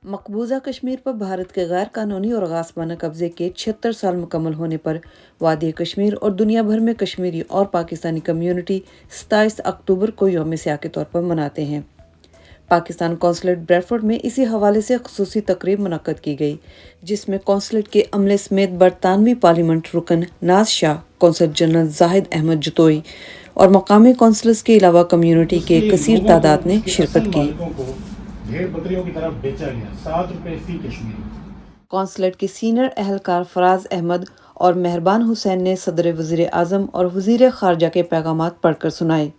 मकबूजा कश्मीर पर भारत के गैर कानूनी और गासबाना कब्जे के 76 साल मुकम्मल होने पर वादी कश्मीर और दुनिया भर में कश्मीरी और पाकिस्तानी कम्युनिटी 27 अक्टूबर को यौम स्याह के तौर पर मनाते हैं। पाकिस्तान कौंसलेट ब्रैडफोर्ड में इसी हवाले से खुसूसी तकरीब मुनक्कद की गई, जिसमें कौंसलेट के अमले समेत बरतानवी पार्लियामेंट रुकन नाज शाह, कौंसल जनरल जाहिद अहमद जतोई और मकामी कौंसलर्स के अलावा कम्युनिटी के कसीर तादाद ने शिरकत की। भेड़ बकरियों की तरफ बेचा गया, 7 रुपए फी कश्मीरी। कौंसलेट के सीनियर अहलकार फराज अहमद और मेहरबान हुसैन ने सदर वज़ीर आज़म और वज़ीर ख़ारजा के पैगामात पढ़कर सुनाए।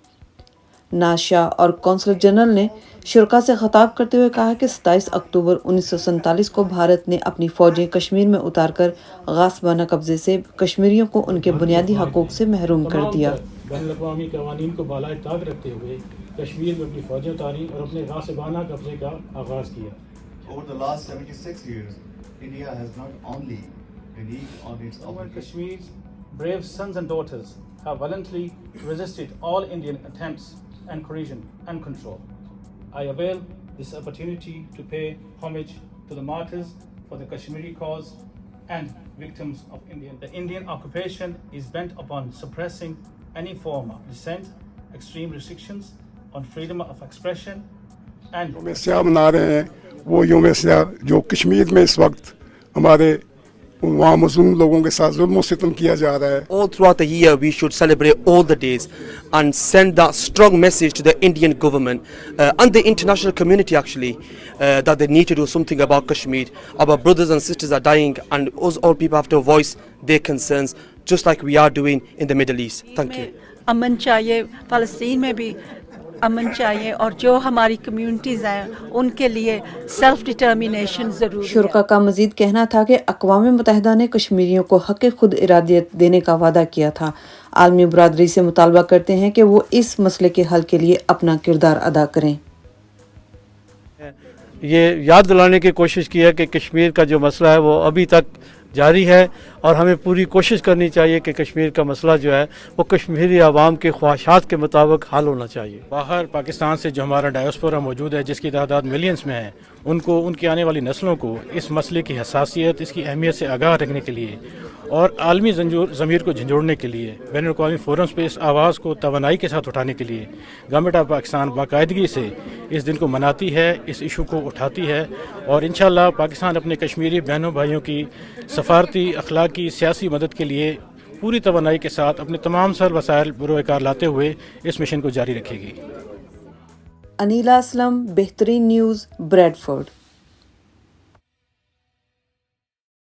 नाज शाह और कौंसल जनरल ने शुरका से खिताब करते हुए कहा कि 27 अक्टूबर 1947 को भारत ने अपनी फ़ौजें कश्मीर में उतारकर गासबाना कब्जे से कश्मीरियों को उनके बुनियादी हकूक़ से महरूम कर दिया। बैनुल-अक़वामी क़वानीन को बालाए ताक रखते हुए कश्मीर में अपनी फौजें उतारी और अपने गासिबाना कब्जे का आगाज किया। Over the last 76 years, India has not only reneged on its obligations. Kashmir's brave sons and daughters have valiantly resisted all Indian attempts and coercion and control. I avail this opportunity to pay homage to the martyrs for the Kashmiri cause and victims of the Indian occupation is bent upon suppressing any form of dissent, extreme restrictions on freedom of expression and यौम स्याह मना रहे हैं। वो यौम स्याह जो कश्मीर में इस वक्त हमारे वहाँ मज़लूम लोगों के साथ जुल्म और सितम किया जा रहा है। All throughout the year we should celebrate all the days and send that strong message to the Indian government and the international community actually that they need to do something about Kashmir. Our brothers and sisters are dying and us all people have to voice their concerns just like we are doing in the Middle East. Thank you. अमन चाहिए, फ़लस्तीन में भी अमन चाहिए और जो हमारी communities हैं उनके लिए सेल्फ डिटर्मिनेशन ज़रूरी है। शुरका का मजीद कहना था कि अक़वाम मुत्तहिदा ने कश्मीरियों को हक़ खुद इरादियत देने का वादा किया था। आलमी बरादरी से मुतालबा करते हैं कि वो इस मसले के हल के लिए अपना किरदार अदा करें। ये याद दिलाने की कोशिश की है कि कश्मीर का जो मसला है वो अभी तक जारी है और हमें पूरी कोशिश करनी चाहिए कि कश्मीर का मसला जो है वो कश्मीरी आवाम के ख्वाहिशात के मुताबिक हल होना चाहिए। बाहर पाकिस्तान से जो हमारा डायस्पोरा मौजूद है, जिसकी तादाद मिलियंस में है, उनको उनकी आने वाली नस्लों को इस मसले की हसासियत, इसकी अहमियत से आगाह रखने के लिए और आलमी ज़मीर को झंझोड़ने के लिए बैनुल-अक़वामी फोरम्स पे इस आवाज़ को तवानाई के साथ उठाने के लिए गवर्नमेंट ऑफ पाकिस्तान बाकायदगी से इस दिन को मनाती है, इस इशू को उठाती है और इंशाअल्लाह पाकिस्तान अपने कश्मीरी बहनों भाइयों की सफारती, अखलाकी, सियासी मदद के लिए पूरी तवानाई के साथ अपने तमाम सर वसाइल बुरोकार लाते हुए इस मिशन को जारी रखेगी। अनीला असलम, बेहतरीन न्यूज़, ब्रैडफोर्ड।